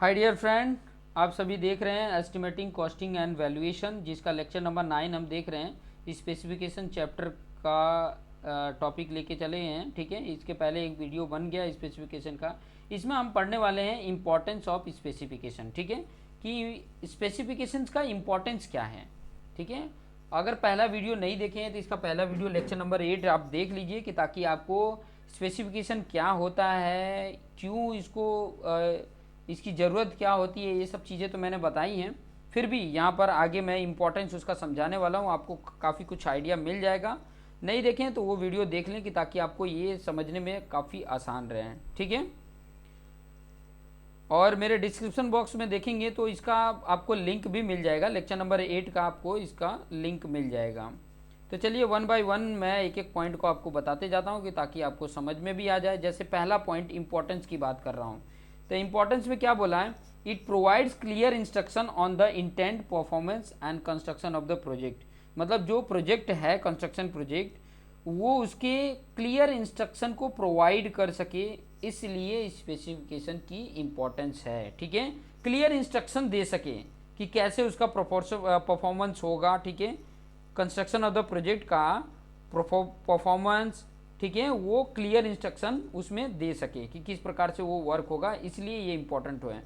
Hi dear friend, आप सभी देख रहे हैं एस्टिमेटिंग कॉस्टिंग एंड वैल्यूएशन, जिसका लेक्चर नंबर 9 हम देख रहे हैं। स्पेसिफिकेशन चैप्टर का टॉपिक लेके चले हैं। ठीक है, इसके पहले एक वीडियो बन गया स्पेसिफिकेशन का। इसमें हम पढ़ने वाले हैं इम्पोर्टेंस ऑफ स्पेसिफिकेशन। ठीक है, कि स्पेसिफिकेशंस का इम्पोर्टेंस क्या है। ठीक है, अगर पहला वीडियो नहीं देखे हैं तो इसका पहला वीडियो लेक्चर नंबर 8 आप देख लीजिए, कि ताकि आपको स्पेसिफिकेशन क्या होता है, क्यों इसको इसकी ज़रूरत क्या होती है, ये सब चीज़ें तो मैंने बताई हैं। फिर भी यहाँ पर आगे मैं इम्पोर्टेंस उसका समझाने वाला हूँ, आपको काफ़ी कुछ आइडिया मिल जाएगा। नहीं देखें तो वो वीडियो देख लें, कि ताकि आपको ये समझने में काफ़ी आसान रहे। ठीक है, और मेरे डिस्क्रिप्शन बॉक्स में देखेंगे तो इसका आपको लिंक भी मिल जाएगा। लेक्चर नंबर 8 का आपको इसका लिंक मिल जाएगा। तो चलिए वन बाय वन मैं एक एक पॉइंट को आपको बताते जाता हूँ, कि ताकि आपको समझ में भी आ जाए। जैसे पहला पॉइंट इंपॉर्टेंस की बात कर रहा हूँ, तो इंपॉर्टेंस में क्या बोला है, it provides clear instruction on the intent performance and construction of the project. मतलब जो प्रोजेक्ट है, कंस्ट्रक्शन प्रोजेक्ट, वो उसके क्लियर इंस्ट्रक्शन को प्रोवाइड कर सके, इसलिए स्पेसिफिकेशन की इम्पोर्टेंस है। ठीक है, क्लियर इंस्ट्रक्शन दे सके कि कैसे उसका परफॉर्मेंस होगा। ठीक है, कंस्ट्रक्शन ऑफ द प्रोजेक्ट का परफॉर्मेंस, ठीक है, वो क्लियर इंस्ट्रक्शन उसमें दे सके कि किस प्रकार से वो वर्क होगा, इसलिए ये इंपॉर्टेंट है।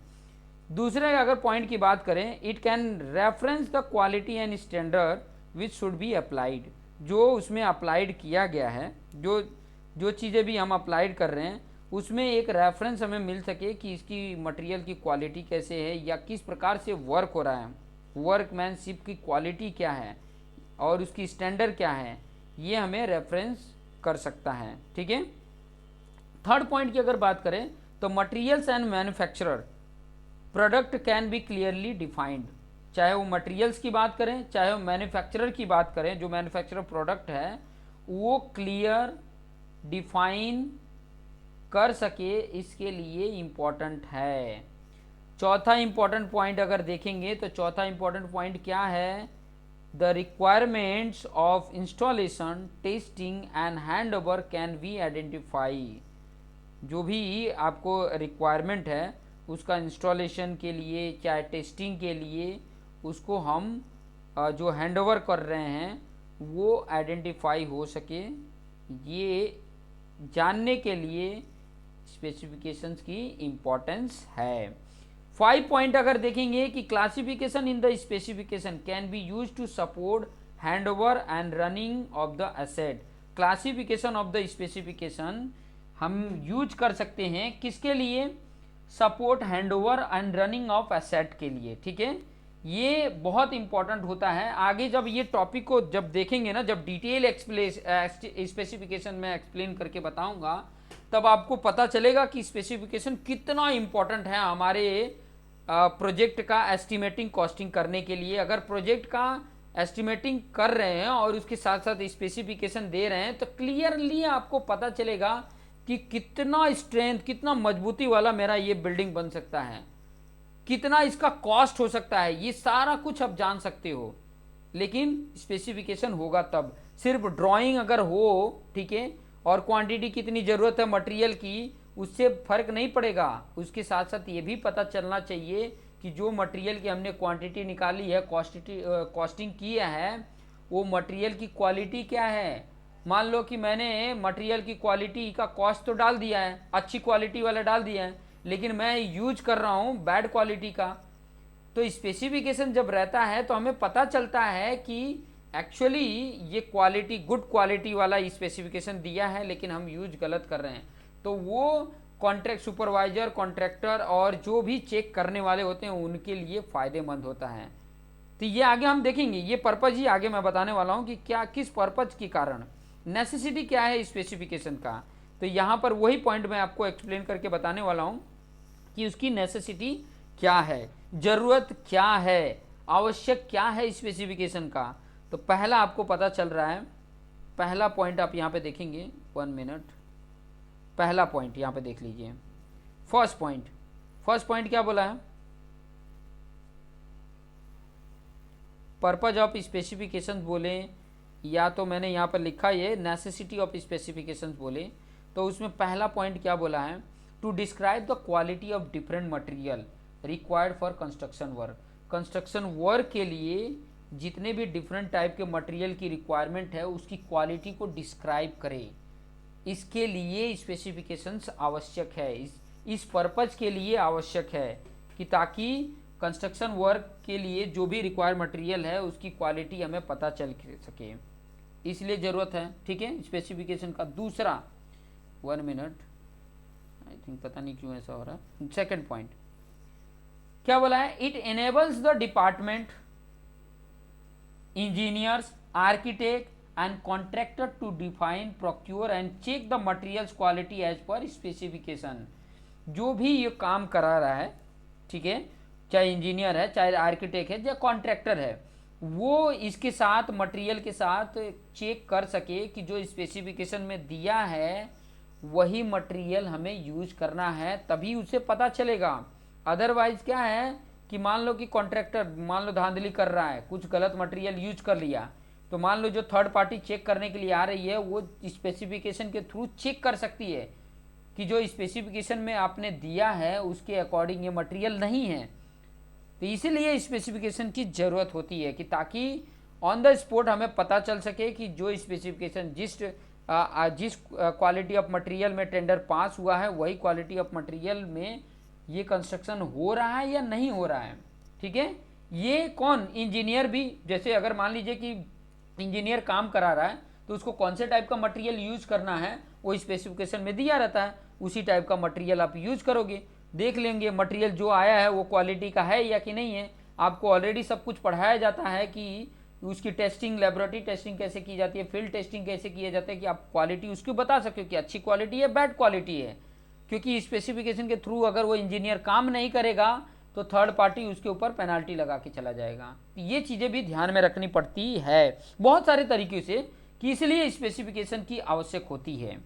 दूसरे अगर पॉइंट की बात करें, it can reference the quality and standard which should be applied. जो उसमें अप्लाइड किया गया है, जो जो चीज़ें भी हम अप्लाइड कर रहे हैं, उसमें एक रेफरेंस हमें मिल सके कि इसकी मटेरियल की क्वालिटी कैसे है, या किस प्रकार से वर्क हो रहा है, वर्कमैनशिप की क्वालिटी क्या है और उसकी स्टैंडर्ड क्या है, ये हमें रेफरेंस कर सकता है। ठीक है, थर्ड पॉइंट की अगर बात करें तो materials and manufacturer product can be clearly defined. चाहे वो मटेरियल्स की बात करें, चाहे वो मैन्युफैक्चरर की बात करें, जो मैन्युफैक्चरर प्रोडक्ट है वो क्लियर डिफाइन कर सके, इसके लिए इम्पोर्टेंट है। चौथा इम्पोर्टेंट पॉइंट अगर देखेंगे तो चौथा इम्पोर्टेंट पॉइंट क्या है, the requirements of installation, testing and hand over can be identify. जो भी आपको रिक्वायरमेंट है उसका इंस्टॉलेशन के लिए, चाहे टेस्टिंग के लिए, उसको हम जो हैंड ओवर कर रहे हैं वो आइडेंटिफाई हो सके, ये जानने के लिए स्पेसिफिकेशंस की इम्पोर्टेंस है। 5 पॉइंट अगर देखेंगे कि classification in the specification can be use to support hand over and running of the asset. Classification of the specification हम यूज कर सकते हैं किसके लिए, support hand over and running of asset के लिए। ठीक है, ये बहुत इंपॉर्टेंट होता है। आगे जब ये टॉपिक को जब देखेंगे ना, जब डिटेल स्पेसिफिकेशन में एक्सप्लेन करके बताऊंगा, तब आपको पता चलेगा कि स्पेसिफिकेशन कितना इंपॉर्टेंट है हमारे प्रोजेक्ट का एस्टिमेटिंग कॉस्टिंग करने के लिए। अगर प्रोजेक्ट का एस्टिमेटिंग कर रहे हैं और उसके साथ साथ स्पेसिफिकेशन दे रहे हैं, तो क्लियरली आपको पता चलेगा कि कितना स्ट्रेंथ, कितना मजबूती वाला मेरा ये बिल्डिंग बन सकता है, कितना इसका कॉस्ट हो सकता है, ये सारा कुछ आप जान सकते हो। लेकिन स्पेसिफिकेशन होगा तब। सिर्फ ड्राइंग अगर हो, ठीक है, और क्वांटिटी कितनी ज़रूरत है मटेरियल की, उससे फर्क नहीं पड़ेगा। उसके साथ साथ ये भी पता चलना चाहिए कि जो मटेरियल की हमने क्वांटिटी निकाली है, कॉस्टिंग की है, वो मटेरियल की क्वालिटी क्या है। मान लो कि मैंने मटेरियल की क्वालिटी का कॉस्ट तो डाल दिया है, अच्छी क्वालिटी वाला डाल दिया है, लेकिन मैं यूज कर रहा हूँ बैड क्वालिटी का। तो स्पेसिफिकेशन जब रहता है तो हमें पता चलता है कि एक्चुअली ये क्वालिटी, गुड क्वालिटी वाला स्पेसिफिकेशन दिया है, लेकिन हम यूज गलत कर रहे हैं। तो वो कॉन्ट्रैक्ट सुपरवाइजर, कॉन्ट्रैक्टर और जो भी चेक करने वाले होते हैं उनके लिए फ़ायदेमंद होता है। तो ये आगे हम देखेंगे, ये पर्पज़ ही आगे मैं बताने वाला हूँ कि क्या, किस पर्पज़ के कारण, नेसेसिटी क्या है स्पेसिफिकेशन का। तो यहाँ पर वही पॉइंट मैं आपको एक्सप्लेन करके बताने वाला हूँ कि उसकी नेसेसिटी क्या है, ज़रूरत क्या है, आवश्यक क्या है स्पेसिफिकेशन का। तो पहला आपको पता चल रहा है, पहला पॉइंट आप यहाँ पे देखेंगे, 1 मिनट, पहला पॉइंट यहाँ पे देख लीजिए। फर्स्ट पॉइंट क्या बोला है, पर्पज ऑफ स्पेसिफिकेशंस बोले, या तो मैंने यहाँ पर लिखा ये नेसेसिटी ऑफ स्पेसिफिकेशंस बोले, तो उसमें पहला पॉइंट क्या बोला है, to describe the quality of different material. Required for construction work. Construction work के लिए जितने भी डिफरेंट टाइप के मटेरियल की रिक्वायरमेंट है उसकी क्वालिटी को डिस्क्राइब करे, इसके लिए स्पेसिफिकेशंस आवश्यक है, इस पर्पज के लिए आवश्यक है कि ताकि कंस्ट्रक्शन वर्क के लिए जो भी रिक्वायर्ड मटेरियल है उसकी क्वालिटी हमें पता चल सके, इसलिए ज़रूरत है। ठीक है, स्पेसिफिकेशन का दूसरा, 1 मिनट, आई थिंक पता नहीं क्यों ऐसा हो रहा है। सेकंड पॉइंट क्या बोला है, it enables the department, engineers, architect and contractor to define, procure and check the materials quality as per specification। जो भी ये काम करा रहा है, ठीक है, चाहे इंजीनियर है, चाहे आर्किटेक्ट है, चाहे कॉन्ट्रैक्टर है, वो इसके साथ मटेरियल के साथ चेक कर सके कि जो स्पेसिफिकेशन में दिया है वही मटेरियल हमें यूज करना है, तभी उसे पता चलेगा। अदरवाइज क्या है कि मान लो कि कॉन्ट्रैक्टर मान लो धांधली कर रहा है, कुछ गलत मटेरियल यूज कर लिया, तो मान लो जो थर्ड पार्टी चेक करने के लिए आ रही है वो स्पेसिफिकेशन के थ्रू चेक कर सकती है कि जो स्पेसिफिकेशन में आपने दिया है उसके अकॉर्डिंग ये मटेरियल नहीं है। तो इसीलिए स्पेसिफिकेशन की ज़रूरत होती है कि ताकि ऑन द स्पॉट हमें पता चल सके कि जो स्पेसिफिकेशन जिस क्वालिटी ऑफ मटेरियल में टेंडर पास हुआ है वही क्वालिटी ऑफ मटेरियल में ये कंस्ट्रक्शन हो रहा है या नहीं हो रहा है। ठीक है, ये कौन, इंजीनियर भी, जैसे अगर मान लीजिए कि इंजीनियर काम करा रहा है तो उसको कौन से टाइप का मटेरियल यूज करना है वो स्पेसिफिकेशन में दिया रहता है, उसी टाइप का मटेरियल आप यूज करोगे। देख लेंगे मटेरियल जो आया है वो क्वालिटी का है या कि नहीं है, आपको ऑलरेडी सब कुछ पढ़ाया जाता है कि उसकी टेस्टिंग, लेबोरेटरी टेस्टिंग कैसे की जाती है, फील्ड टेस्टिंग कैसे किया जाता है, कि आप क्वालिटी उसकी बता सकते हो कि अच्छी क्वालिटी है, बैड क्वालिटी है। क्योंकि स्पेसिफिकेशन के थ्रू अगर वो इंजीनियर काम नहीं करेगा तो थर्ड पार्टी उसके ऊपर पेनाल्टी लगा के चला जाएगा। ये चीज़ें भी ध्यान में रखनी पड़ती है बहुत सारे तरीके से, कि इसलिए स्पेसिफिकेशन की आवश्यक होती है।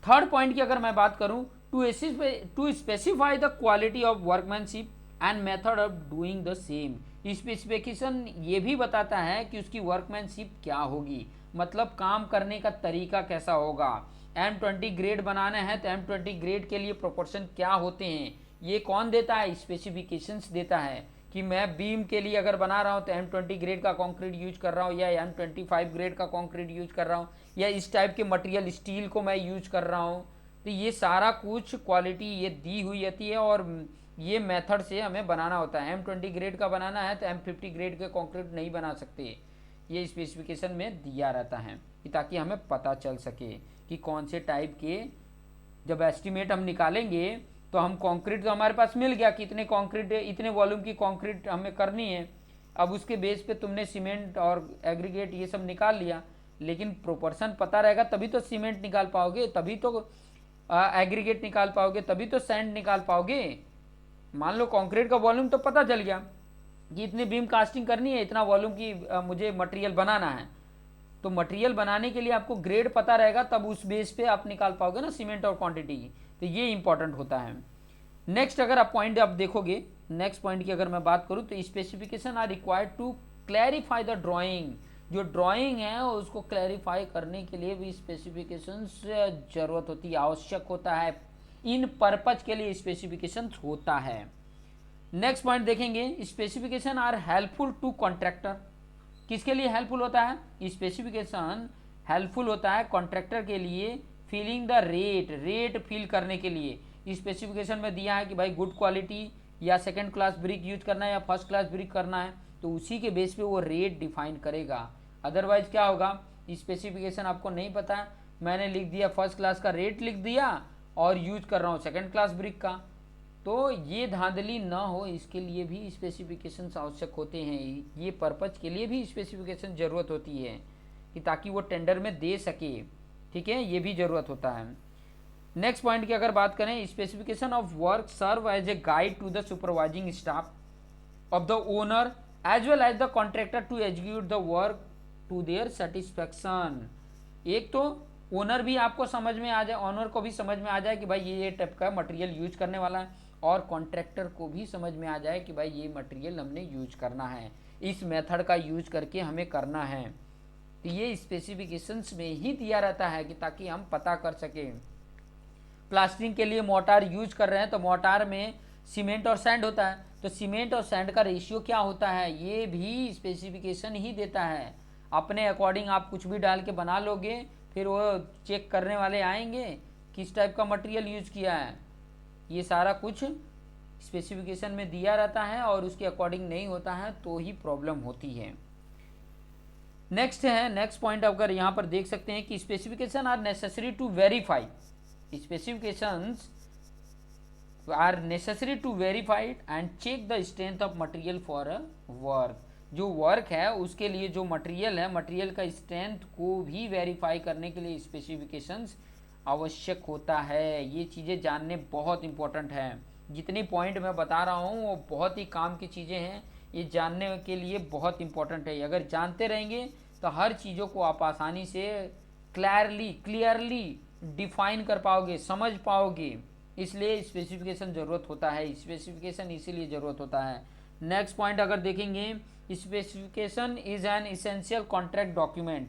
थर्ड पॉइंट की अगर मैं बात करूं, to specify the quality of workmanship and method of doing the same. Specification ये भी बताता है कि उसकी वर्कमैनशिप क्या होगी, मतलब काम करने का तरीका कैसा होगा। M20 ग्रेड बनाना है तो M20 ग्रेड के लिए प्रोपोर्शन क्या होते हैं, ये कौन देता है, स्पेसिफिकेशंस देता है। कि मैं बीम के लिए अगर बना रहा हूँ तो M20 ग्रेड का कंक्रीट यूज कर रहा हूँ या M25 ग्रेड का कंक्रीट यूज कर रहा हूँ या इस टाइप के मटेरियल स्टील को मैं यूज कर रहा हूँ। तो ये सारा कुछ क्वालिटी ये दी हुई होती है और ये मेथड से हमें बनाना होता है। M20 ग्रेड का बनाना है तो M50 ग्रेड के कंक्रीट नहीं बना सकते, ये स्पेसिफिकेशन में दिया रहता है कि ताकि हमें पता चल सके कि कौन से टाइप के, जब एस्टिमेट हम निकालेंगे तो हम कंक्रीट तो हमारे पास मिल गया कि इतने कंक्रीट, इतने वॉल्यूम की कंक्रीट हमें करनी है। अब उसके बेस पे तुमने सीमेंट और एग्रीगेट ये सब निकाल लिया, लेकिन प्रोपोर्शन पता रहेगा तभी तो सीमेंट निकाल पाओगे, तभी तो एग्रीगेट निकाल पाओगे, तभी तो सैंड निकाल पाओगे। मान लो कंक्रीट का वॉल्यूम तो पता चल गया कि इतनी बीम कास्टिंग करनी है, इतना वॉल्यूम की मुझे मटेरियल बनाना है, तो मटेरियल बनाने के लिए आपको ग्रेड पता रहेगा, तब उस बेस पे आप निकाल पाओगे ना सीमेंट और क्वांटिटी की। तो ये इंपॉर्टेंट होता है। नेक्स्ट अगर आप पॉइंट आप देखोगे, नेक्स्ट पॉइंट की अगर मैं बात करूं तो specification are required to clarify the drawing. जो ड्राइंग है उसको क्लैरिफाई करने के लिए भी स्पेसिफिकेशन जरूरत होती है, आवश्यक होता है, इन पर्पज के लिए स्पेसिफिकेशन होता है। नेक्स्ट पॉइंट देखेंगे, specification are helpful to contractor. किसके लिए हेल्पफुल होता है, स्पेसिफिकेशन हेल्पफुल होता है कॉन्ट्रैक्टर के लिए, फीलिंग द रेट फील करने के लिए। स्पेसिफिकेशन में दिया है कि भाई गुड क्वालिटी या सेकंड क्लास ब्रिक यूज करना है या फर्स्ट क्लास ब्रिक करना है, तो उसी के बेस पे वो रेट डिफाइन करेगा। अदरवाइज क्या होगा, स्पेसिफिकेशन आपको नहीं पता, मैंने लिख दिया फर्स्ट क्लास का रेट लिख दिया और यूज कर रहा हूँ सेकंड क्लास ब्रिक का, तो ये धांधली ना हो इसके लिए भी स्पेसिफिकेशंस आवश्यक होते हैं। ये पर्पज के लिए भी स्पेसिफिकेशन ज़रूरत होती है कि ताकि वो टेंडर में दे सके। ठीक है, ये भी ज़रूरत होता है। नेक्स्ट पॉइंट की अगर बात करें, specification of work serve as a guide to the supervising staff of the owner as well as the contractor to execute the work to their satisfaction. एक तो ओनर भी आपको समझ में आ जाए, ऑनर को भी समझ में आ जाए कि भाई ये टाइप का मटेरियल यूज करने वाला है, और कॉन्ट्रैक्टर को भी समझ में आ जाए कि भाई ये मटेरियल हमने यूज करना है, इस मेथड का यूज करके हमें करना है। तो ये स्पेसिफिकेशंस में ही दिया रहता है कि ताकि हम पता कर सकें। प्लास्टरिंग के लिए मोटार यूज कर रहे हैं तो मोटार में सीमेंट और सैंड होता है, तो सीमेंट और सैंड का रेशियो क्या होता है ये भी स्पेसिफिकेशन ही देता है। अपने अकॉर्डिंग आप कुछ भी डाल के बना लोगे, फिर वो चेक करने वाले आएंगे किस टाइप का मटेरियल यूज किया है, ये सारा कुछ स्पेसिफिकेशन में दिया रहता है और उसके अकॉर्डिंग नहीं होता है तो ही प्रॉब्लम होती है। नेक्स्ट पॉइंट अगर यहाँ पर देख सकते हैं कि specification are necessary to verify, specifications are necessary to verified and check the strength of material for a work. जो वर्क है उसके लिए जो मटेरियल है, मटेरियल का स्ट्रेंथ को भी वेरीफाई करने के लिए स्पेसिफिकेशंस आवश्यक होता है। ये चीज़ें जानने बहुत इंपॉर्टेंट है। जितनी पॉइंट मैं बता रहा हूँ वो बहुत ही काम की चीज़ें हैं, ये जानने के लिए बहुत इंपॉर्टेंट है। अगर जानते रहेंगे तो हर चीज़ों को आप आसानी से क्लियरली डिफाइन कर पाओगे, समझ पाओगे। इसलिए स्पेसिफिकेशन ज़रूरत होता है, स्पेसिफिकेशन इसीलिए ज़रूरत होता है। नेक्स्ट पॉइंट अगर देखेंगे, specification is an essential contract document,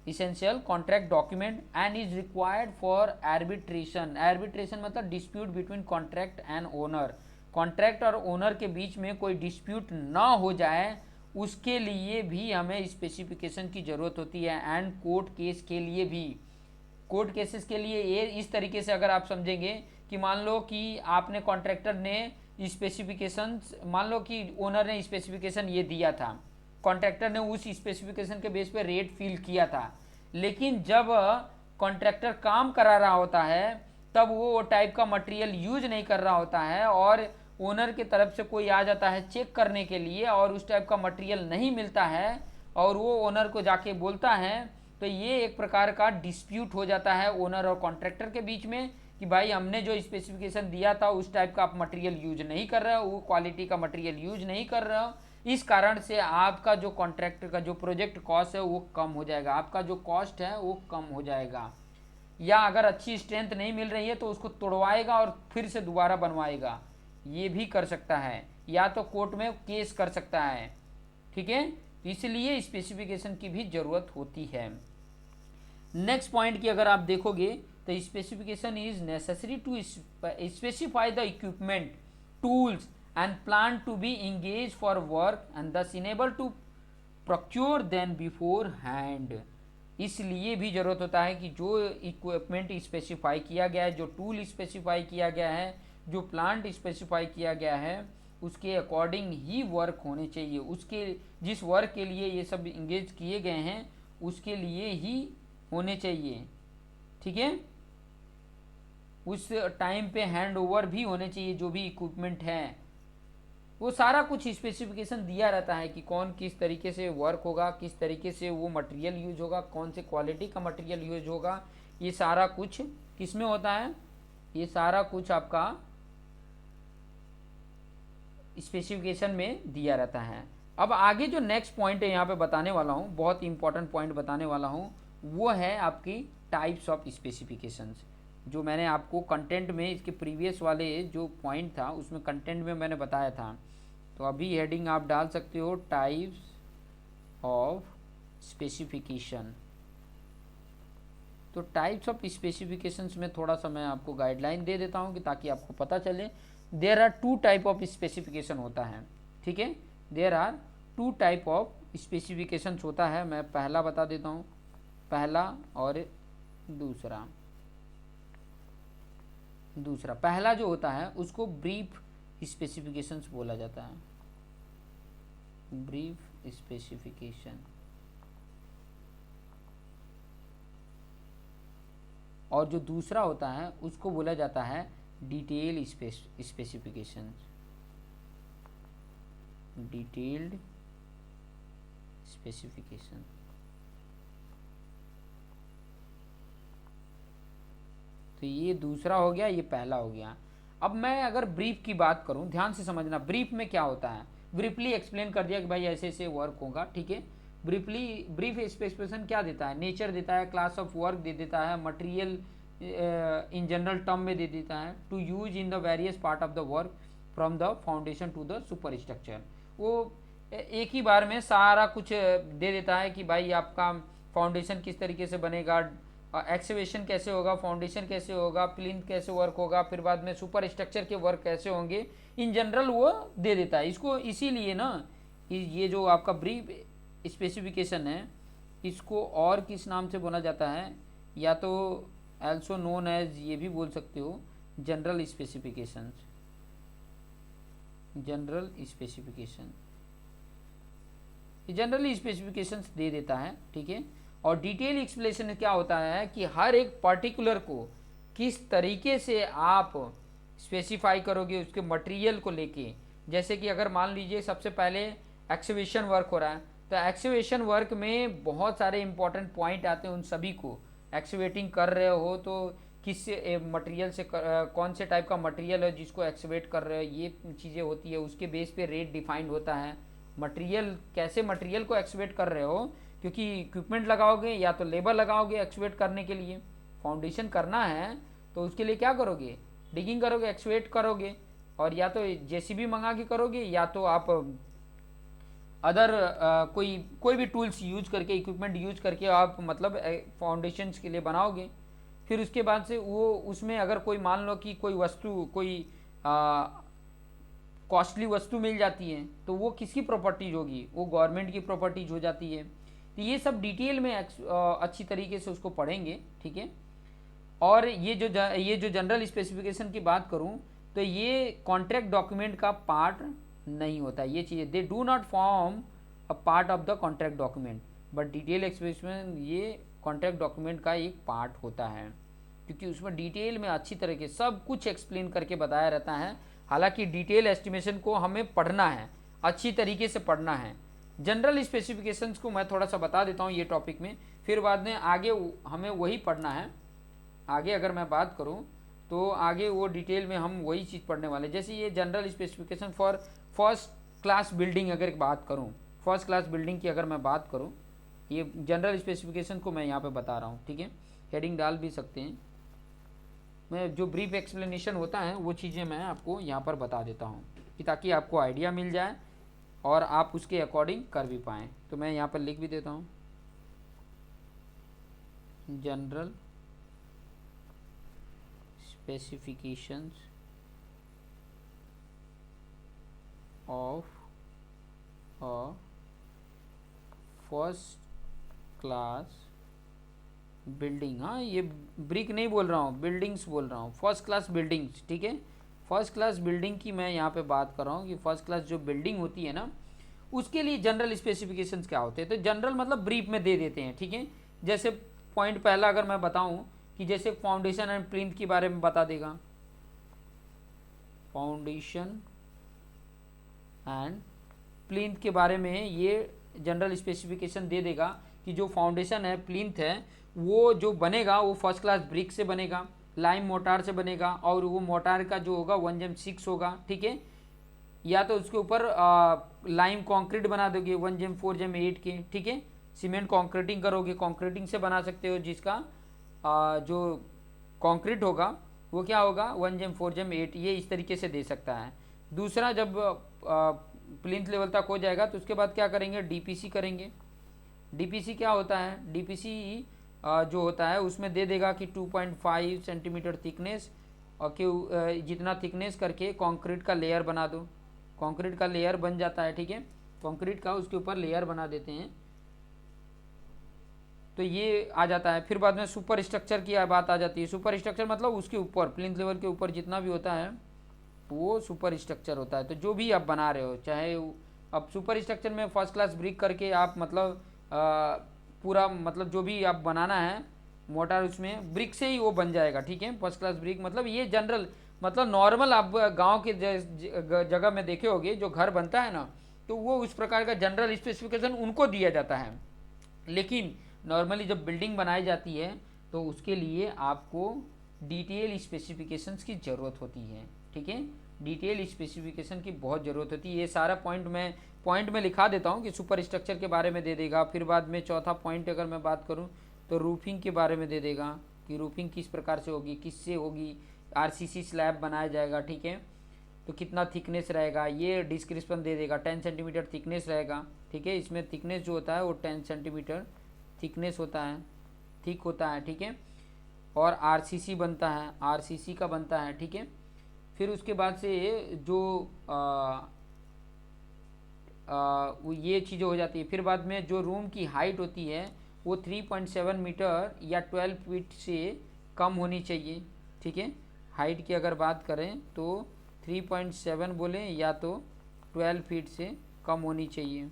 essential contract document and is required for arbitration. Arbitration मतलब dispute between contract and owner. Contract और ओनर के बीच में कोई डिस्प्यूट ना हो जाए उसके लिए भी हमें स्पेसिफिकेशन की ज़रूरत होती है। एंड कोर्ट केस के लिए भी, कोर्ट केसेस के लिए ये इस तरीके से अगर आप समझेंगे कि मान लो कि आपने कॉन्ट्रैक्टर ने स्पेसिफिकेशन, मान लो कि ओनर ने स्पेसिफिकेशन ये दिया था, कॉन्ट्रैक्टर ने उस स्पेसिफिकेशन के बेस पे रेट फील किया था, लेकिन जब कॉन्ट्रैक्टर काम करा रहा होता है तब वो टाइप का मटेरियल यूज नहीं कर रहा होता है और ओनर की तरफ से कोई आ जाता है चेक करने के लिए और उस टाइप का मटेरियल नहीं मिलता है और वो ओनर को जाके बोलता है, तो ये एक प्रकार का डिस्प्यूट हो जाता है ओनर और कॉन्ट्रैक्टर के बीच में कि भाई हमने जो स्पेसिफिकेशन दिया था उस टाइप का आप मटेरियल यूज नहीं कर रहे हो, वो क्वालिटी का मटेरियल यूज नहीं कर रहे हो, इस कारण से आपका जो कॉन्ट्रैक्ट का जो प्रोजेक्ट कॉस्ट है वो कम हो जाएगा, आपका जो कॉस्ट है वो कम हो जाएगा। या अगर अच्छी स्ट्रेंथ नहीं मिल रही है तो उसको तोड़वाएगा और फिर से दोबारा बनवाएगा, ये भी कर सकता है, या तो कोर्ट में केस कर सकता है। ठीक है, इसलिए स्पेसिफिकेशन की भी ज़रूरत होती है। नेक्स्ट पॉइंट की अगर आप देखोगे तो specification is necessary to specify the equipment, tools and plan to be engage for work and this enable to procure then beforehand. इसलिए भी ज़रूरत होता है कि जो इक्विपमेंट स्पेसिफाई किया गया है, जो टूल स्पेसिफाई किया गया है, जो प्लांट स्पेसिफाई किया गया है, उसके अकॉर्डिंग ही वर्क होने चाहिए। उसके जिस वर्क के लिए ये सब इंगेज किए गए हैं उसके लिए ही होने चाहिए। ठीक है, उस टाइम पे हैंड ओवर भी होने चाहिए, जो भी इक्विपमेंट है वो सारा कुछ स्पेसिफिकेशन दिया रहता है कि कौन किस तरीके से वर्क होगा, किस तरीके से वो मटेरियल यूज होगा, कौन से क्वालिटी का मटेरियल यूज होगा, ये सारा कुछ किस में होता है, ये सारा कुछ आपका स्पेसिफिकेशन में दिया रहता है। अब आगे जो नेक्स्ट पॉइंट है यहाँ पे बताने वाला हूँ, बहुत इंपॉर्टेंट पॉइंट बताने वाला हूँ, वो है आपकी टाइप्स ऑफ स्पेसिफिकेशंस। जो मैंने आपको कंटेंट में इसके प्रीवियस वाले जो पॉइंट था उसमें कंटेंट में मैंने बताया था, तो अभी हेडिंग आप डाल सकते हो टाइप्स ऑफ स्पेसिफिकेशन। तो टाइप्स ऑफ स्पेसिफिकेशंस में थोड़ा सा मैं आपको गाइडलाइन दे देता हूँ कि ताकि आपको पता चले। There are two type of specification होता है। ठीक है, there are two type of specifications होता है। मैं पहला बता देता हूँ, पहला और दूसरा। पहला जो होता है उसको ब्रीफ स्पेसिफिकेशंस बोला जाता है, ब्रीफ स्पेसिफिकेशन। और जो दूसरा होता है उसको बोला जाता है डिटेल स्पेसिफिकेशन, डिटेल्ड स्पेसिफिकेशन। तो ये दूसरा हो गया, ये पहला हो गया। अब मैं अगर ब्रीफ की बात करूं, ध्यान से समझना ब्रीफ में क्या होता है। ब्रीफली एक्सप्लेन कर दिया कि भाई ऐसे ऐसे वर्क होगा। ठीक है, ब्रीफ स्पेसिफिकेशन क्या देता है, नेचर देता है, क्लास ऑफ वर्क दे देता है, मटेरियल इन जनरल टर्म में दे देता है, to use in the various part of the work from the foundation to the super structure. वो एक ही बार में सारा कुछ दे देता है कि भाई आपका फाउंडेशन किस तरीके से बनेगा, एक्सवेशन कैसे होगा, फाउंडेशन कैसे होगा, प्लिंथ कैसे वर्क होगा, फिर बाद में सुपर स्ट्रक्चर के वर्क कैसे होंगे, इन जनरल वो दे देता है इसको। इसीलिए ना ये जो आपका ब्रीफ स्पेसिफिकेशन है, इसको और किस नाम से बोला जाता है, या तो एल्सो नोन एज, ये भी बोल सकते हो, general specifications. General specification, generally specifications दे देता है, ठीक है। और डिटेल एक्सप्लेनेशन क्या होता है कि हर एक पर्टिकुलर को किस तरीके से आप स्पेसिफाई करोगे उसके मटेरियल को लेके। जैसे कि अगर मान लीजिए सबसे पहले एक्सवेशन वर्क हो रहा है, तो एक्सवेशन वर्क में बहुत सारे इंपॉर्टेंट पॉइंट आते हैं, उन सभी को एक्सवेटिंग कर रहे हो तो किस मटेरियल से कौन से टाइप का मटेरियल है जिसको एक्सवेट कर रहे हो, ये चीज़ें होती है। उसके बेस पे रेट डिफाइंड होता है। मटेरियल कैसे मटेरियल को एक्सवेट कर रहे हो, क्योंकि इक्विपमेंट लगाओगे या तो लेबर लगाओगे एक्सवेट करने के लिए। फाउंडेशन करना है तो उसके लिए क्या करोगे, डिगिंग करोगे, एक्सवेट करोगे, और या तो जेसीबी मंगा के करोगे, या तो आप अदर कोई भी टूल्स यूज करके, इक्विपमेंट यूज करके आप मतलब फाउंडेशंस के लिए बनाओगे। फिर उसके बाद से वो उसमें अगर कोई मान लो कि कोई वस्तु, कोई कॉस्टली वस्तु मिल जाती है, तो वो किसकी प्रॉपर्टीज होगी, वो गवर्नमेंट की प्रॉपर्टीज हो जाती है। तो ये सब डिटेल में अच्छी तरीके से उसको पढ़ेंगे, ठीक है। और ये जो जनरल स्पेसिफिकेशन की बात करूं, तो ये कॉन्ट्रैक्ट डॉक्यूमेंट का पार्ट नहीं होता। ये चीज़ें they do not form a part of the contract document, but detail expression ये कॉन्ट्रैक्ट डॉक्यूमेंट का एक पार्ट होता है, क्योंकि उसमें डिटेल में अच्छी तरह के सब कुछ एक्सप्लेन करके बताया रहता है। हालांकि डिटेल एस्टिमेशन को हमें पढ़ना है, अच्छी तरीके से पढ़ना है। जनरल स्पेसिफिकेशंस को मैं थोड़ा सा बता देता हूँ ये टॉपिक में, फिर बाद में आगे हमें वही पढ़ना है। आगे अगर मैं बात करूँ तो आगे वो डिटेल में हम वही चीज़ पढ़ने वाले। जैसे ये general specification for first class building, अगर बात करूँ फर्स्ट क्लास बिल्डिंग की, अगर मैं बात करूँ, ये जनरल स्पेसिफिकेशन को मैं यहाँ पे बता रहा हूँ, ठीक है। हेडिंग डाल भी सकते हैं, मैं जो ब्रीफ एक्सप्लेनेशन होता है वो चीज़ें मैं आपको यहाँ पर बता देता हूँ कि ताकि आपको आइडिया मिल जाए और आप उसके अकॉर्डिंग कर भी पाएँ। तो मैं यहाँ पर लिख भी देता हूँ, general specifications of a first class building. हाँ, ये ब्रिक नहीं बोल रहा हूँ, बिल्डिंग्स बोल रहा हूँ, फर्स्ट क्लास बिल्डिंग्स, ठीक है। फर्स्ट क्लास बिल्डिंग की मैं यहाँ पे बात कर रहा हूँ कि फर्स्ट क्लास जो बिल्डिंग होती है ना, उसके लिए जनरल स्पेसिफिकेशंस क्या होते हैं। तो जनरल मतलब ब्रीफ में दे देते हैं, ठीक है। जैसे पॉइंट पहला अगर मैं बताऊँ कि जैसे फाउंडेशन एंड प्लिंथ के बारे में बता देगा, फाउंडेशन एंड प्लिंथ के बारे में ये जनरल स्पेसिफिकेशन दे देगा कि जो फाउंडेशन है, प्लिंथ है, वो जो बनेगा वो फर्स्ट क्लास ब्रिक से बनेगा, लाइम मोटार से बनेगा, और वो मोटार का जो होगा 1/6 होगा, ठीक है। या तो उसके ऊपर लाइम कंक्रीट बना दोगे 1/4/8 के, ठीक है। सीमेंट कंक्रीटिंग करोगे, कंक्रीटिंग से बना सकते हो, जिसका जो कंक्रीट होगा वो क्या होगा 1/4/8, ये इस तरीके से दे सकता है। दूसरा, जब प्लिंथ लेवल तक हो जाएगा तो उसके बाद क्या करेंगे, डीपीसी करेंगे। डीपीसी क्या होता है, डीपीसी जो होता है उसमें दे देगा कि 2.5 सेंटीमीटर थिकनेस, और कि जितना थिकनेस करके कंक्रीट का लेयर बना दो। कंक्रीट का लेयर बन जाता है, ठीक है, कंक्रीट का उसके ऊपर लेयर बना देते हैं, तो ये आ जाता है। फिर बाद में सुपर स्ट्रक्चर की बात आ जाती है। सुपर स्ट्रक्चर मतलब उसके ऊपर, प्लिंथ लेवल के ऊपर जितना भी होता है वो सुपर स्ट्रक्चर होता है। तो जो भी आप बना रहे हो, चाहे अब सुपर स्ट्रक्चर में फर्स्ट क्लास ब्रिक करके आप मतलब पूरा मतलब जो भी आप बनाना है मोटार, उसमें ब्रिक से ही वो बन जाएगा, ठीक है। फर्स्ट क्लास ब्रिक मतलब ये जनरल मतलब नॉर्मल आप गांव के जगह में देखे होगे जो घर बनता है ना, तो वो उस प्रकार का जनरल स्पेसिफिकेशन उनको दिया जाता है। लेकिन नॉर्मली जब बिल्डिंग बनाई जाती है तो उसके लिए आपको डिटेल स्पेसिफिकेशंस की ज़रूरत होती है, ठीक है। डिटेल स्पेसिफिकेशन की बहुत ज़रूरत होती है। ये सारा पॉइंट में लिखा देता हूँ कि सुपर स्ट्रक्चर के बारे में दे देगा। फिर बाद में चौथा पॉइंट अगर मैं बात करूँ तो रूफिंग के बारे में दे देगा कि रूफिंग किस प्रकार से होगी, किससे होगी, आरसीसी स्लैब बनाया जाएगा, ठीक है। तो कितना थिकनेस रहेगा ये डिस्क्रिप्शन दे देगा। 10 सेंटीमीटर थिकनेस रहेगा, ठीक है। इसमें थिकनेस जो होता है वो 10 सेंटीमीटर थिकनेस होता है, थिक होता है, ठीक है। और आरसीसी बनता है, आरसीसी का बनता है, ठीक है। फिर उसके बाद से जो वो ये चीज़ें हो जाती है। फिर बाद में जो रूम की हाइट होती है वो 3.7 मीटर या 12 फीट से कम होनी चाहिए, ठीक है। हाइट की अगर बात करें तो 3.7 बोलें या तो 12 फीट से कम होनी चाहिए,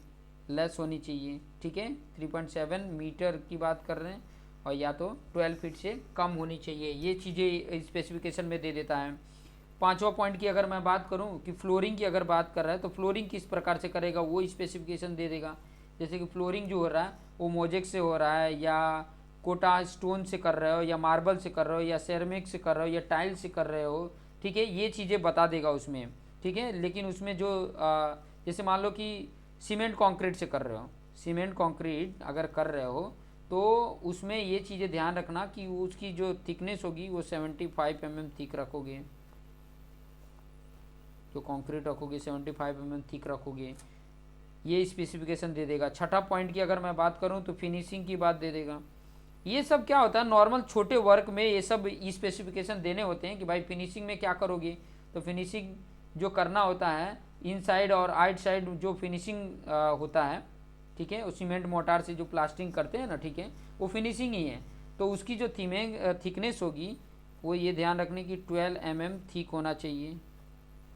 लेस होनी चाहिए, ठीक है। 3.7 मीटर की बात कर रहे हैं और या तो 12 फीट से कम होनी चाहिए, ये चीज़ें स्पेसिफिकेशन में दे देता है। पांचवा पॉइंट की अगर मैं बात करूं कि फ्लोरिंग की अगर बात कर रहा है तो फ्लोरिंग किस प्रकार से करेगा वो स्पेसिफिकेशन दे देगा। जैसे कि फ्लोरिंग जो हो रहा है वो मोजेक से हो रहा है या कोटा स्टोन से कर रहे हो या मार्बल से कर रहे हो या सेरेमिक से कर रहे हो या टाइल से कर रहे हो, ठीक है। ये चीज़ें बता देगा उसमें, ठीक है। लेकिन उसमें जो जैसे मान लो कि सीमेंट कंक्रीट से कर रहे हो, सीमेंट कंक्रीट अगर कर रहे हो तो उसमें ये चीज़ें ध्यान रखना कि उसकी जो थिकनेस होगी वो 75 mm थिक रखोगे, जो कंक्रीट रखोगे 75 mm थिक रखोगे, ये स्पेसिफिकेशन दे देगा। छठा पॉइंट की अगर मैं बात करूं तो फिनिशिंग की बात दे देगा। ये सब क्या होता है नॉर्मल छोटे वर्क में ये सब स्पेसिफिकेशन देने होते हैं कि भाई फिनिशिंग में क्या करोगे। तो फिनिशिंग जो करना होता है इनसाइड और आउटसाइड जो फिनिशिंग होता है, ठीक है, सीमेंट मोटार से जो प्लास्टिंग करते हैं ना, ठीक है, वो फिनिशिंग ही है। तो उसकी जो थिकनेस होगी वो ये ध्यान रखने की 12 mm थिक होना चाहिए।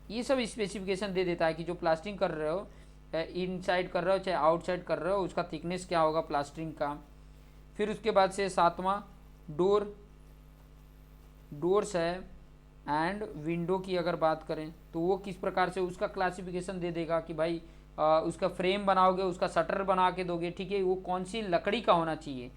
ये सब स्पेसिफिकेशन दे देता है कि जो प्लास्टिंग कर रहे हो, इनसाइड कर रहे हो चाहे आउटसाइड कर रहे हो, उसका थिकनेस क्या होगा प्लास्टरिंग का। फिर उसके बाद से सातवां डोर्स है एंड विंडो की अगर बात करें तो वो किस प्रकार से उसका क्लासिफिकेशन दे देगा कि भाई उसका फ्रेम बनाओगे, उसका शटर बना के दोगे, ठीक है, वो कौन सी लकड़ी का होना चाहिए,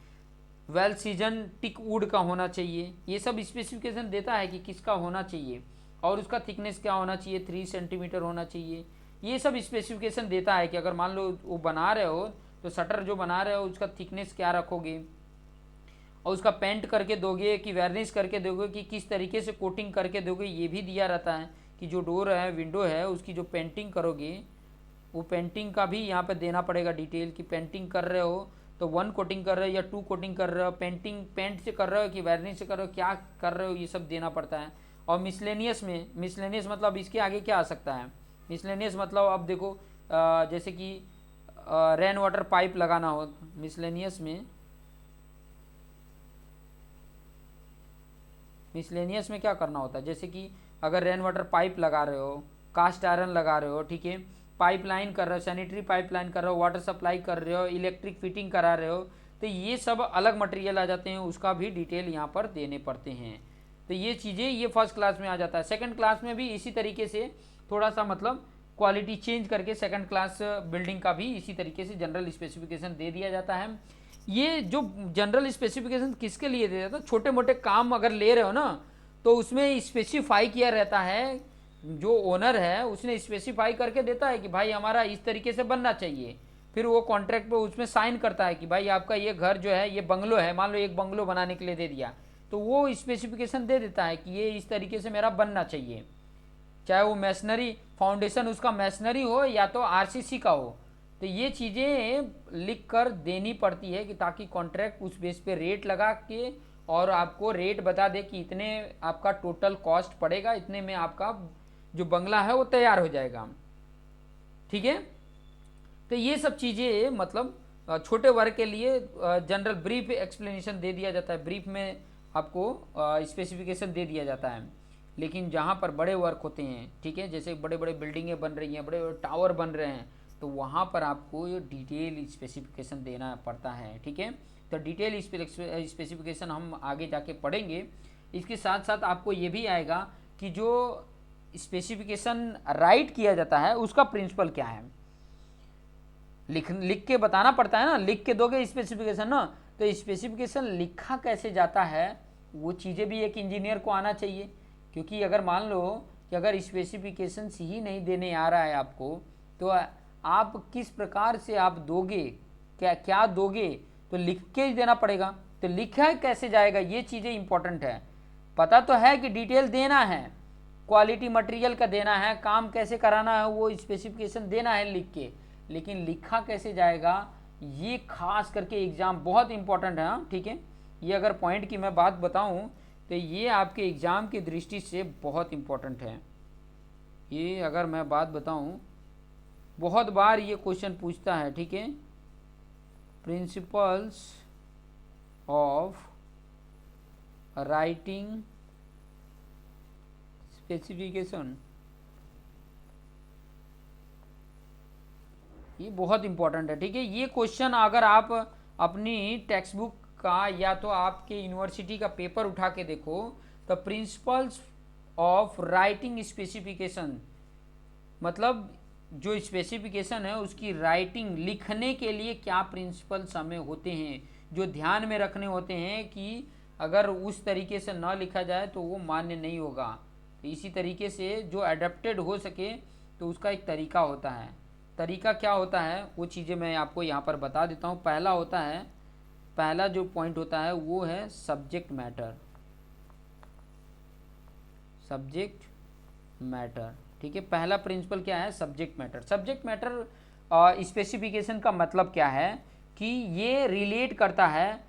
वेल सीजन टिक वुड का होना चाहिए। ये सब स्पेसिफिकेशन देता है कि किसका होना चाहिए और उसका थिकनेस क्या होना चाहिए, 3 सेंटीमीटर होना चाहिए। ये सब स्पेसिफिकेशन देता है कि अगर मान लो वो बना रहे हो तो शटर जो बना रहे हो उसका थिकनेस क्या रखोगे और उसका पेंट करके दोगे कि वार्निश करके दोगे कि किस तरीके से कोटिंग करके दोगे, ये भी दिया रहता है कि जो डोर है विंडो है उसकी जो पेंटिंग करोगे वो पेंटिंग का भी यहाँ पे देना पड़ेगा डिटेल कि पेंटिंग कर रहे हो तो 1 कोटिंग कर रहे हो या 2 कोटिंग कर रहे हो, पेंटिंग पेंट से कर रहे हो कि वार्निश से कर रहे हो, क्या कर रहे हो, ये सब देना पड़ता है। और मिसलेनियस मतलब इसके आगे क्या आ सकता है, मिसलेनियस मतलब अब देखो जैसे कि रेन वाटर पाइप लगाना हो मिसलेनियस में क्या करना होता है, जैसे कि अगर रेन वाटर पाइप लगा रहे हो, कास्ट आयरन लगा रहे हो, ठीक है, पाइपलाइन कर रहे हो, सैनिटरी पाइपलाइन कर रहे हो, वाटर सप्लाई कर रहे हो, इलेक्ट्रिक फिटिंग करा रहे हो, तो ये सब अलग मटेरियल आ जाते हैं, उसका भी डिटेल यहाँ पर देने पड़ते हैं। तो ये चीज़ें ये फर्स्ट क्लास में आ जाता है। सेकंड क्लास में भी इसी तरीके से थोड़ा सा मतलब क्वालिटी चेंज करके सेकंड क्लास बिल्डिंग का भी इसी तरीके से जनरल स्पेसिफिकेशन दे दिया जाता है। ये जो जनरल स्पेसिफिकेशन किसके लिए दे जाता है, छोटे मोटे काम अगर ले रहे हो ना तो उसमें स्पेसिफाई किया रहता है, जो ओनर है उसने स्पेसिफाई करके देता है कि भाई हमारा इस तरीके से बनना चाहिए। फिर वो कॉन्ट्रैक्ट पे उसमें साइन करता है कि भाई आपका ये घर जो है ये बंगलो है, मान लो एक बंगलो बनाने के लिए दे दिया तो वो स्पेसिफिकेशन दे देता है कि ये इस तरीके से मेरा बनना चाहिए, चाहे वो मैसनरी फाउंडेशन उसका मैसनरी हो या तो आरसीसी का हो। तो ये चीज़ें लिख कर देनी पड़ती है कि ताकि कॉन्ट्रैक्ट उस बेस पे रेट लगा के और आपको रेट बता दे कि इतने आपका टोटल कॉस्ट पड़ेगा, इतने में आपका जो बंगला है वो तैयार हो जाएगा, ठीक है। तो ये सब चीज़ें मतलब छोटे वर्क के लिए जनरल ब्रीफ एक्सप्लेनेशन दे दिया जाता है, ब्रीफ में आपको स्पेसिफिकेशन दे दिया जाता है। लेकिन जहाँ पर बड़े वर्क होते हैं, ठीक है, जैसे बड़े बड़े बिल्डिंगें बन रही हैं, बड़े बड़े टावर बन रहे हैं, तो वहाँ पर आपको ये डिटेल स्पेसिफिकेशन देना पड़ता है, ठीक है। तो डिटेल स्पेसिफिकेशन हम आगे जाके पढ़ेंगे। इसके साथ साथ आपको ये भी आएगा कि जो स्पेसिफिकेशन राइट किया जाता है उसका प्रिंसिपल क्या है, लिख के बताना पड़ता है ना, लिख के दोगे स्पेसिफिकेशन ना, तो स्पेसिफिकेशन लिखा कैसे जाता है वो चीज़ें भी एक इंजीनियर को आना चाहिए। क्योंकि अगर मान लो कि अगर स्पेसिफिकेशन ही नहीं देने आ रहा है आपको तो आप किस प्रकार से आप दोगे, क्या दोगे, तो लिख के ही देना पड़ेगा। तो लिखा कैसे जाएगा ये चीज़ें इंपॉर्टेंट है। पता तो है कि डिटेल देना है, क्वालिटी मटेरियल का देना है, काम कैसे कराना है वो स्पेसिफिकेशन देना है लिख के, लेकिन लिखा कैसे जाएगा ये खास करके एग्जाम बहुत इंपॉर्टेंट है, ठीक है। ये अगर पॉइंट की मैं बात बताऊं तो ये आपके एग्ज़ाम की दृष्टि से बहुत इम्पोर्टेंट है। ये अगर मैं बात बताऊं, बहुत बार ये क्वेश्चन पूछता है, ठीक है। प्रिंसिपल्स ऑफ राइटिंग स्पेसिफिकेशन, ये बहुत इंपॉर्टेंट है, ठीक है। ये क्वेश्चन अगर आप अपनी टेक्स्ट बुक का या तो आपके यूनिवर्सिटी का पेपर उठा के देखो तो प्रिंसिपल्स ऑफ राइटिंग स्पेसिफिकेशन मतलब जो स्पेसिफिकेशन है उसकी राइटिंग लिखने के लिए क्या प्रिंसिपल्स हमें होते हैं जो ध्यान में रखने होते हैं कि अगर उस तरीके से ना लिखा जाए तो वो मान्य नहीं होगा। तो इसी तरीके से जो अडेप्टेड हो सके तो उसका एक तरीका होता है। तरीका क्या होता है वो चीज़ें मैं आपको यहाँ पर बता देता हूँ। पहला जो पॉइंट होता है वो है सब्जेक्ट मैटर। सब्जेक्ट मैटर, ठीक है। पहला प्रिंसिपल क्या है? Subject matter. Subject matter specification का मतलब क्या है कि ये रिलेट करता है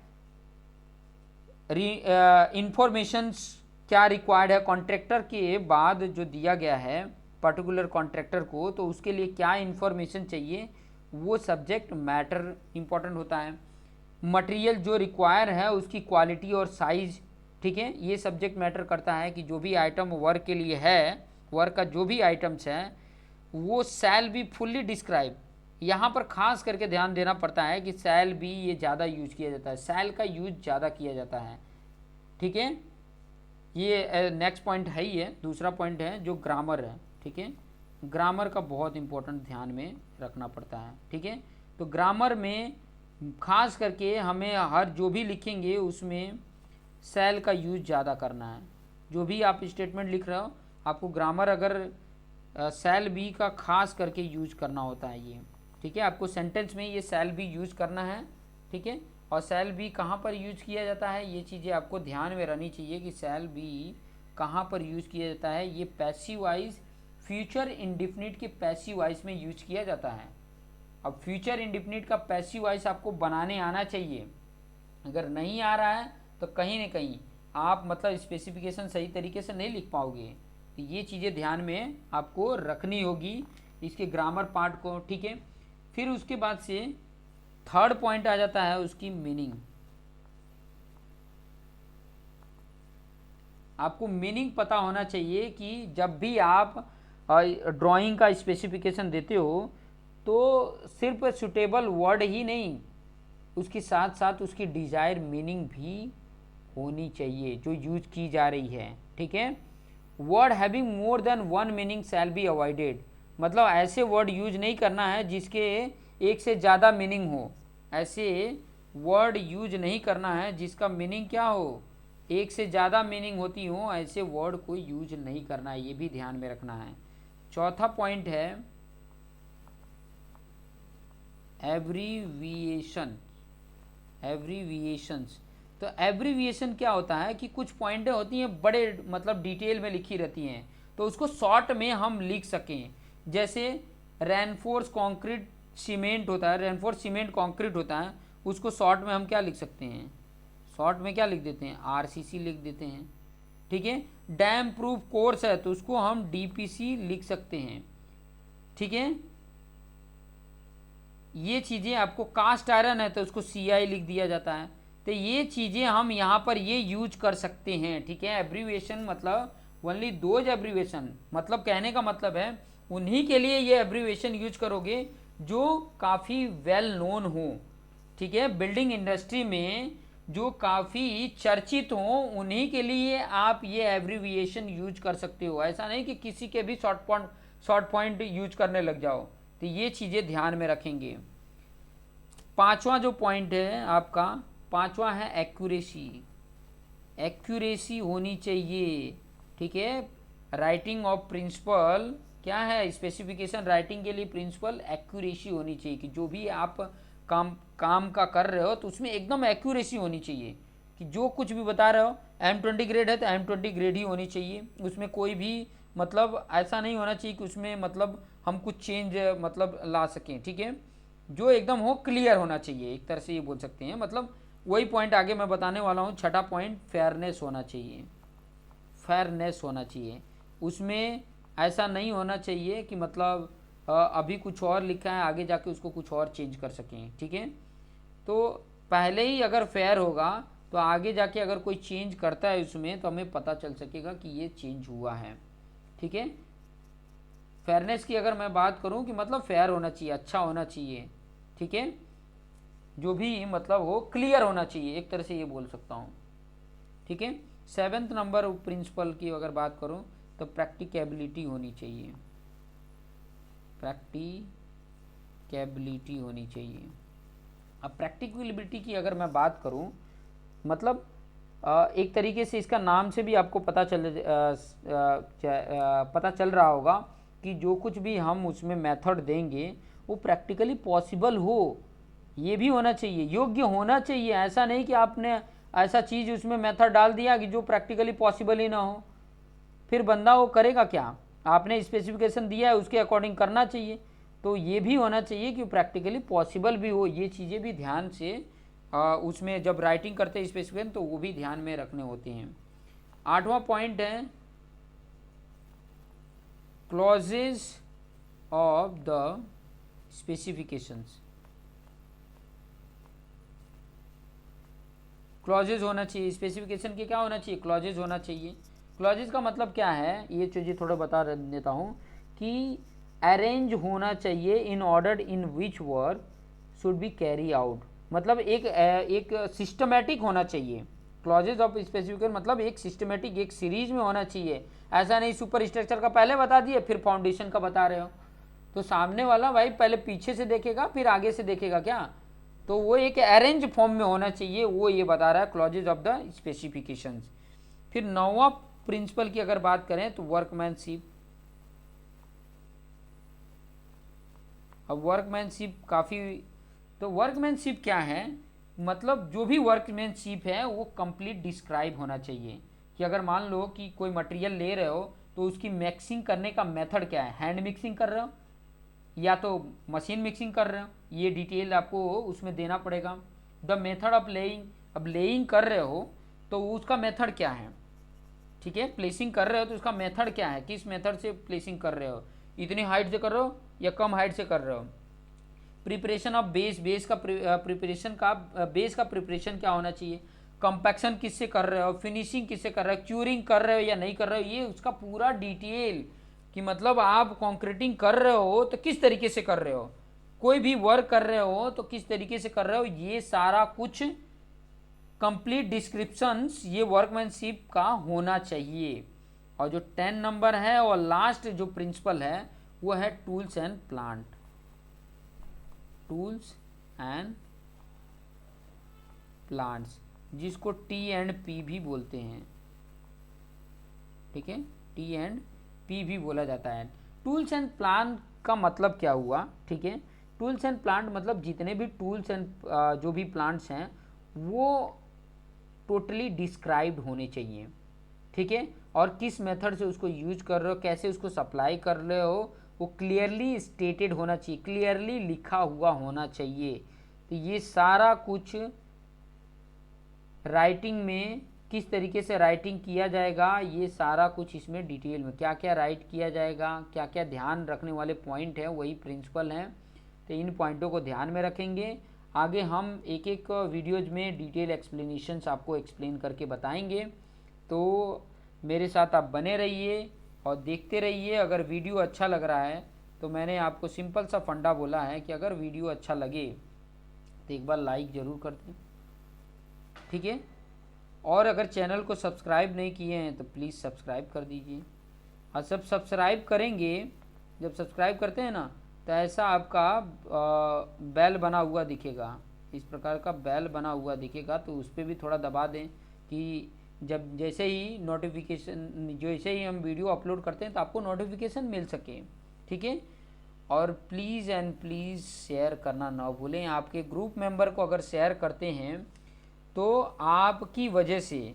इंफॉर्मेशंस क्या रिक्वायर्ड है कॉन्ट्रैक्टर के बाद जो दिया गया है पर्टिकुलर कॉन्ट्रैक्टर को, तो उसके लिए क्या इन्फॉर्मेशन चाहिए, वो सब्जेक्ट मैटर इंपॉर्टेंट होता है। मटेरियल जो रिक्वायर है उसकी क्वालिटी और साइज़, ठीक है, ये सब्जेक्ट मैटर करता है कि जो भी आइटम वर्क के लिए है, वर्क का जो भी आइटम्स हैं वो शैल बी फुल्ली डिस्क्राइब। यहाँ पर खास करके ध्यान देना पड़ता है कि शैल बी ये ज़्यादा यूज किया जाता है, शैल का यूज ज़्यादा किया जाता है, ठीक है। ये नेक्स्ट पॉइंट है ही है। दूसरा पॉइंट है जो ग्रामर है, ठीक है। ग्रामर का बहुत इंपॉर्टेंट ध्यान में रखना पड़ता है, ठीक है। तो ग्रामर में खास करके हमें हर जो भी लिखेंगे उसमें शैल का यूज ज़्यादा करना है। जो भी आप स्टेटमेंट लिख रहे हो आपको ग्रामर अगर शैल बी का खास करके यूज करना होता है ये, ठीक है। आपको सेंटेंस में ये शैल बी यूज करना है, ठीक है। और शैल बी कहाँ पर यूज किया जाता है ये चीज़ें आपको ध्यान में रहनी चाहिए कि शैल बी कहाँ पर यूज किया जाता है। ये पैसिव वॉइस फ्यूचर इंडिफिनिट के पैसिव वॉइस में यूज किया जाता है। अब फ्यूचर इंडिफिनिट का पैसिव वॉइस आपको बनाने आना चाहिए। अगर नहीं आ रहा है तो कहीं न कहीं आप मतलब स्पेसिफिकेशन सही तरीके से नहीं लिख पाओगे। तो ये चीज़ें ध्यान में आपको रखनी होगी इसके ग्रामर पार्ट को, ठीक है। फिर उसके बाद से थर्ड पॉइंट आ जाता है उसकी मीनिंग। आपको मीनिंग पता होना चाहिए कि जब भी आप ड्राइंग का स्पेसिफिकेशन देते हो तो सिर्फ सुटेबल वर्ड ही नहीं, उसके साथ साथ उसकी डिज़ायर मीनिंग भी होनी चाहिए जो यूज की जा रही है, ठीक है। Word having more than one meaning shall be avoided. मतलब ऐसे वर्ड यूज नहीं करना है जिसके एक से ज़्यादा मीनिंग हो। ऐसे वर्ड यूज नहीं करना है जिसका मीनिंग क्या हो, एक से ज़्यादा मीनिंग होती हो, ऐसे वर्ड को यूज नहीं करना है, ये भी ध्यान में रखना है। चौथा पॉइंट है एब्रीविएशन। एब्रीविएशंस, तो एब्रीविएशन क्या होता है कि कुछ पॉइंटें होती हैं बड़े मतलब डिटेल में लिखी रहती हैं तो उसको शॉर्ट में हम लिख सकें। जैसे रेनफोर्स कंक्रीट सीमेंट होता है, रेनफोर्स सीमेंट कंक्रीट होता है, उसको शॉर्ट में हम क्या लिख सकते हैं, शॉर्ट में क्या लिख देते हैं, आरसीसी लिख देते हैं, ठीक है। डैम प्रूफ कोर्स है तो उसको हम डीपीसी लिख सकते हैं, ठीक है। ये चीज़ें आपको कास्ट आयरन है तो उसको सीआई लिख दिया जाता है। तो ये चीज़ें हम यहाँ पर ये यूज कर सकते हैं, ठीक है। एब्रीविएशन मतलब ओनली दोज एब्रीविएशन, मतलब कहने का मतलब है उन्हीं के लिए ये एब्रीविएशन यूज करोगे जो काफ़ी वेल नोन हो, ठीक है। बिल्डिंग इंडस्ट्री में जो काफ़ी चर्चित हों उन्हीं के लिए आप ये एब्रीविएशन यूज कर सकते हो। ऐसा नहीं कि किसी के भी शॉर्ट पॉइंट यूज करने लग जाओ। तो ये चीज़ें ध्यान में रखेंगे। पांचवा जो पॉइंट है आपका, पांचवा है एक्यूरेसी। एक्यूरेसी होनी चाहिए, ठीक है। राइटिंग ऑफ प्रिंसिपल क्या है, स्पेसिफिकेशन राइटिंग के लिए प्रिंसिपल एक्यूरेसी होनी चाहिए कि जो भी आप काम का कर रहे हो तो उसमें एकदम एक्यूरेसी होनी चाहिए कि जो कुछ भी बता रहे हो M20 ग्रेड है तो M20 ग्रेड ही होनी चाहिए। उसमें कोई भी मतलब ऐसा नहीं होना चाहिए कि उसमें मतलब हम कुछ चेंज मतलब ला सकें, ठीक है। जो एकदम हो क्लियर होना चाहिए, एक तरह से ये बोल सकते हैं। मतलब वही पॉइंट आगे मैं बताने वाला हूँ। छठा पॉइंट फेयरनेस होना चाहिए, फेयरनेस होना चाहिए। उसमें ऐसा नहीं होना चाहिए कि मतलब अभी कुछ और लिखा है, आगे जाके उसको कुछ और चेंज कर सकें, ठीक है। तो पहले ही अगर फेयर होगा तो आगे जाके अगर कोई चेंज करता है उसमें तो हमें पता चल सकेगा कि ये चेंज हुआ है, ठीक है। फेयरनेस की अगर मैं बात करूं कि मतलब फेयर होना चाहिए, अच्छा होना चाहिए, ठीक है। जो भी मतलब हो क्लियर होना चाहिए, एक तरह से ये बोल सकता हूँ, ठीक है। सेवेंथ नंबर प्रिंसिपल की अगर बात करूँ तो प्रैक्टिकेबिलिटी होनी चाहिए, प्रैक्टिकेबिलिटी होनी चाहिए। अब प्रैक्टिकेबिलिटी की अगर मैं बात करूँ मतलब एक तरीके से इसका नाम से भी आपको पता चल रहा होगा कि जो कुछ भी हम उसमें मेथड देंगे वो प्रैक्टिकली पॉसिबल हो, ये भी होना चाहिए, योग्य होना चाहिए। ऐसा नहीं कि आपने ऐसा चीज़ उसमें मेथड डाल दिया कि जो प्रैक्टिकली पॉसिबल ही ना हो, फिर बंदा वो करेगा क्या। आपने स्पेसिफिकेशन दिया है उसके अकॉर्डिंग करना चाहिए। तो ये भी होना चाहिए कि प्रैक्टिकली पॉसिबल भी हो, ये चीज़ें भी ध्यान से उसमें जब राइटिंग करते हैं स्पेसिफिकेशन तो वो भी ध्यान में रखने होते हैं। आठवां पॉइंट है clauses of the specifications. Clauses होना चाहिए स्पेसिफिकेशन के, क्या होना चाहिए, क्लॉजेज होना चाहिए। क्लॉजेज का मतलब क्या है ये चीज़ें थोड़ा बता देता हूँ कि अरेंज होना चाहिए in order in which work should be carry out. मतलब एक सिस्टमेटिक होना चाहिए। क्लॉजेज ऑफ स्पेसिफिकेशन मतलब एक सिस्टमेटिक, एक सीरीज में होना चाहिए। ऐसा नहीं सुपर स्ट्रक्चर का पहले बता दिए फिर फाउंडेशन का बता रहे हो, तो सामने वाला भाई पहले पीछे से देखेगा फिर आगे से देखेगा क्या। तो वो एक अरेंज फॉर्म में होना चाहिए, वो ये बता रहा है क्लॉजेज ऑफ द स्पेसिफिकेशंस। फिर नौवां प्रिंसिपल की अगर बात करें तो वर्कमैनशिप। अब वर्कमैनशिप काफ़ी, तो वर्कमैनशिप क्या है, मतलब जो भी वर्कमैनशिप है वो कंप्लीट डिस्क्राइब होना चाहिए। कि अगर मान लो कि कोई मटेरियल ले रहे हो तो उसकी मिक्सिंग करने का मेथड क्या है, हैंड मिक्सिंग कर रहे हो या तो मशीन मिक्सिंग कर रहे हो, ये डिटेल आपको उसमें देना पड़ेगा। द मेथड ऑफ लेइंग, अब लेइंग कर रहे हो तो उसका मेथड क्या है, ठीक है। प्लेसिंग कर रहे हो तो उसका मेथड क्या है, किस मेथड से प्लेसिंग कर रहे हो, इतनी हाइट से कर रहे हो या कम हाइट से कर रहे हो। प्रिपरेशन ऑफ बेस, बेस का प्रिपरेशन का बेस का प्रिपरेशन क्या होना चाहिए, कंपैक्शन किससे कर रहे हो, फिनिशिंग किससे कर रहे हो, क्यूरिंग कर रहे हो या नहीं कर रहे हो, ये उसका पूरा डिटेल कि मतलब आप कंक्रीटिंग कर रहे हो तो किस तरीके से कर रहे हो, कोई भी वर्क कर रहे हो तो किस तरीके से कर रहे हो, ये सारा कुछ कंप्लीट डिस्क्रिप्शंस ये वर्कमैनशिप का होना चाहिए। और जो 10 नंबर है और लास्ट जो प्रिंसिपल है वो है tools and plant, tools and plants, जिसको टी एंड पी भी बोलते हैं, ठीक है, टी एंड पी भी बोला जाता है। टूल्स एंड प्लांट का मतलब क्या हुआ, ठीक है। टूल्स एंड प्लांट मतलब जितने भी टूल्स एंड जो भी प्लांट्स हैं वो टोटली डिस्क्राइब्ड होने चाहिए, ठीक है। और किस मेथड से उसको यूज कर रहे हो, कैसे उसको सप्लाई कर रहे हो, वो क्लियरली स्टेटेड होना चाहिए, क्लियरली लिखा हुआ होना चाहिए। तो ये सारा कुछ राइटिंग में किस तरीके से राइटिंग किया जाएगा, ये सारा कुछ इसमें डिटेल में क्या क्या राइट किया जाएगा, क्या क्या ध्यान रखने वाले पॉइंट है वही प्रिंसिपल हैं। तो इन पॉइंटों को ध्यान में रखेंगे। आगे हम एक एक वीडियोज में डिटेल एक्सप्लेनेशंस आपको एक्सप्लेन करके बताएंगे। तो मेरे साथ आप बने रहिए और देखते रहिए। अगर वीडियो अच्छा लग रहा है तो मैंने आपको सिंपल सा फंडा बोला है कि अगर वीडियो अच्छा लगे तो एक बार लाइक ज़रूर कर दें, ठीक है। और अगर चैनल को सब्सक्राइब नहीं किए हैं तो प्लीज़ सब्सक्राइब कर दीजिए। और सब सब्सक्राइब करेंगे, जब सब्सक्राइब करते हैं ना तो ऐसा आपका बेल बना हुआ दिखेगा, इस प्रकार का बेल बना हुआ दिखेगा, तो उस पर भी थोड़ा दबा दें कि जब जैसे ही नोटिफिकेशन, जैसे ही हम वीडियो अपलोड करते हैं तो आपको नोटिफिकेशन मिल सके, ठीक है। और प्लीज़ एंड प्लीज़ शेयर करना ना भूलें। आपके ग्रुप मेंबर को अगर शेयर करते हैं तो आपकी वजह से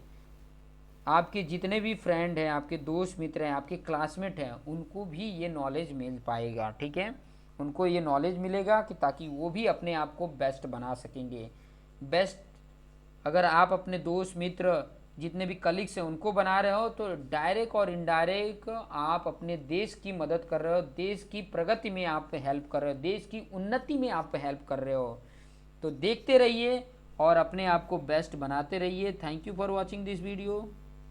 आपके जितने भी फ्रेंड हैं, आपके दोस्त मित्र हैं, आपके क्लासमेट हैं, उनको भी ये नॉलेज मिल पाएगा, ठीक है। उनको ये नॉलेज मिलेगा कि ताकि वो भी अपने आप को बेस्ट बना सकेंगे, बेस्ट अगर आप अपने दोस्त मित्र जितने भी कलीग्स हैं उनको बना रहे हो तो डायरेक्ट और इनडायरेक्ट आप अपने देश की मदद कर रहे हो, देश की प्रगति में आप हेल्प कर रहे हो, देश की उन्नति में आप हेल्प कर रहे हो। तो देखते रहिए और अपने आप को बेस्ट बनाते रहिए। Thank you for watching this video.